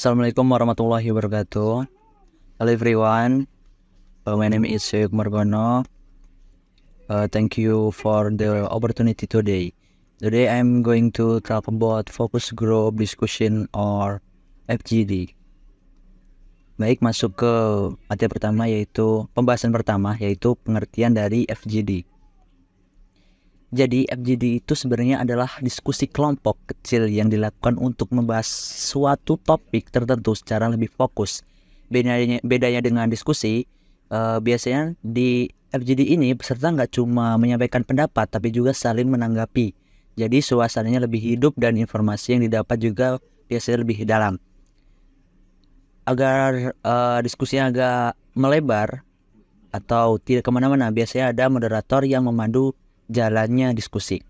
Assalamualaikum warahmatullahi wabarakatuh. Hello everyone. My name is Syuk Margono. Thank you for the opportunity today. Today I'm going to talk about focus group discussion or FGD. Baik, masuk ke materi pertama yaitu pembahasan pertama yaitu pengertian dari FGD. Jadi FGD itu sebenarnya adalah diskusi kelompok kecil yang dilakukan untuk membahas suatu topik tertentu secara lebih fokus. Bedanya dengan diskusi, biasanya di FGD ini peserta nggak cuma menyampaikan pendapat tapi juga saling menanggapi. Jadi suasananya lebih hidup dan informasi yang didapat juga biasanya lebih dalam. Agar diskusinya agak melebar atau tidak kemana-mana, biasanya ada moderator yang memandu jalannya diskusi.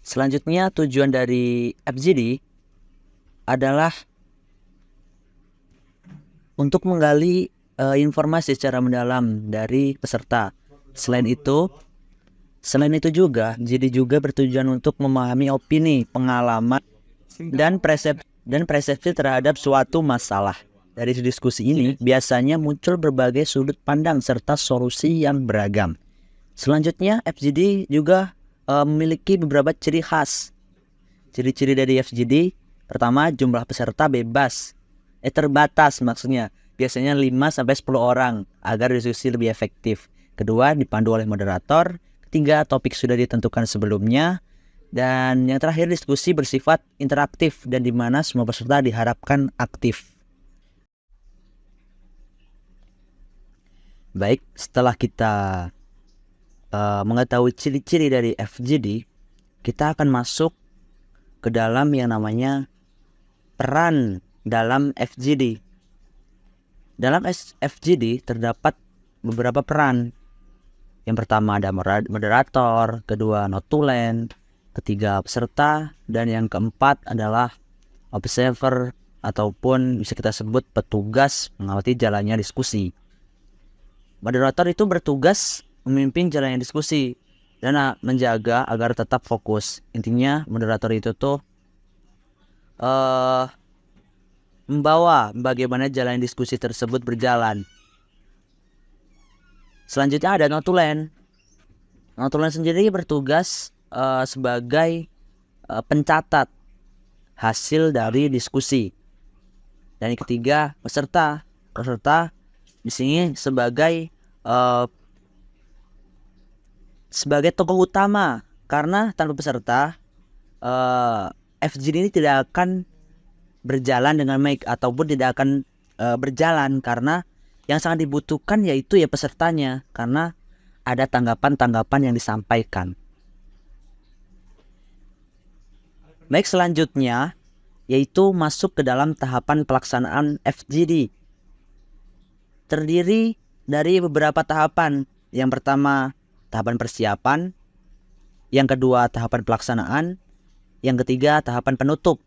Selanjutnya tujuan dari FGD adalah untuk menggali informasi secara mendalam dari peserta. Selain itu juga FGD juga bertujuan untuk memahami opini, pengalaman, dan persepsi terhadap suatu masalah. Dari diskusi ini biasanya muncul berbagai sudut pandang serta solusi yang beragam. Selanjutnya FGD juga memiliki beberapa ciri khas. Ciri-ciri dari FGD, pertama jumlah peserta bebas, terbatas maksudnya, biasanya 5-10 orang agar diskusi lebih efektif. Kedua, dipandu oleh moderator. Ketiga, topik sudah ditentukan sebelumnya. Dan yang terakhir, diskusi bersifat interaktif dan di mana semua peserta diharapkan aktif. Baik, setelah kita mengetahui ciri-ciri dari FGD, kita akan masuk ke dalam yang namanya peran dalam FGD. Dalam FGD terdapat beberapa peran. Yang pertama ada moderator, kedua notulen, ketiga peserta, dan yang keempat adalah observer ataupun bisa kita sebut petugas mengawasi jalannya diskusi. Moderator itu bertugas memimpin jalannya diskusi dan menjaga agar tetap fokus. Intinya moderator itu tuh membawa bagaimana jalan diskusi tersebut berjalan. Selanjutnya ada notulen. Notulen sendiri bertugas sebagai pencatat hasil dari diskusi. Dan yang ketiga peserta. Peserta di sini sebagai tokoh utama, karena tanpa peserta FGD ini tidak akan berjalan dengan baik ataupun tidak akan berjalan, karena yang sangat dibutuhkan yaitu ya pesertanya, karena ada tanggapan-tanggapan yang disampaikan. Baik, selanjutnya yaitu masuk ke dalam tahapan pelaksanaan FGD. Terdiri dari beberapa tahapan. Yang pertama tahapan persiapan, yang kedua tahapan pelaksanaan, yang ketiga tahapan penutup,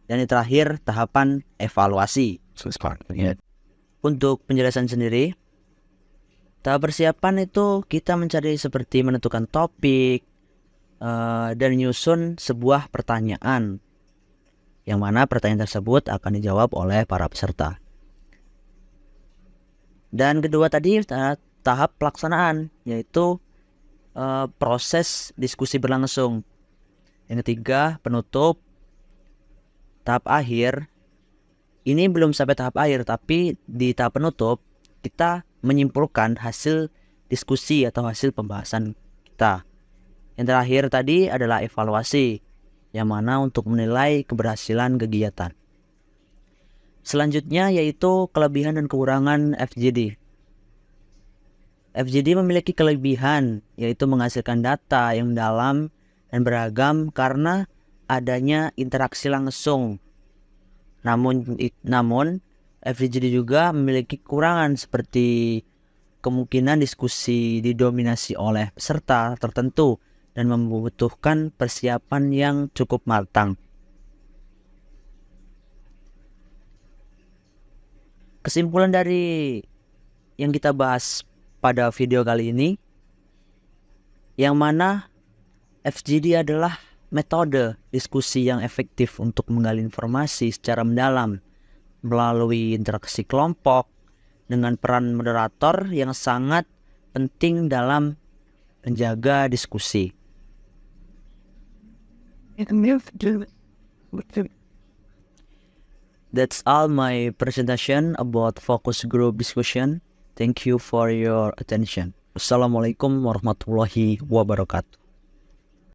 dan yang terakhir tahapan evaluasi. Untuk penjelasan sendiri, tahap persiapan itu kita mencari seperti menentukan topik dan menyusun sebuah pertanyaan, yang mana pertanyaan tersebut akan dijawab oleh para peserta. Dan kedua tadi tahap pelaksanaan, yaitu proses diskusi berlangsung. Yang ketiga penutup. Tahap akhir ini belum sampai tahap akhir, tapi di tahap penutup kita menyimpulkan hasil diskusi atau hasil pembahasan kita. Yang terakhir tadi adalah evaluasi, yang mana untuk menilai keberhasilan kegiatan. Selanjutnya yaitu kelebihan dan kekurangan FGD. FGD memiliki kelebihan yaitu menghasilkan data yang dalam dan beragam karena adanya interaksi langsung. Namun FGD juga memiliki kekurangan seperti kemungkinan diskusi didominasi oleh peserta tertentu dan membutuhkan persiapan yang cukup matang. Kesimpulan dari yang kita bahas pada video kali ini, yang mana FGD adalah metode diskusi yang efektif untuk menggali informasi secara mendalam melalui interaksi kelompok dengan peran moderator yang sangat penting dalam menjaga diskusi. That's all my presentation about focus group discussion. Thank you for your attention. Assalamualaikum warahmatullahi wabarakatuh.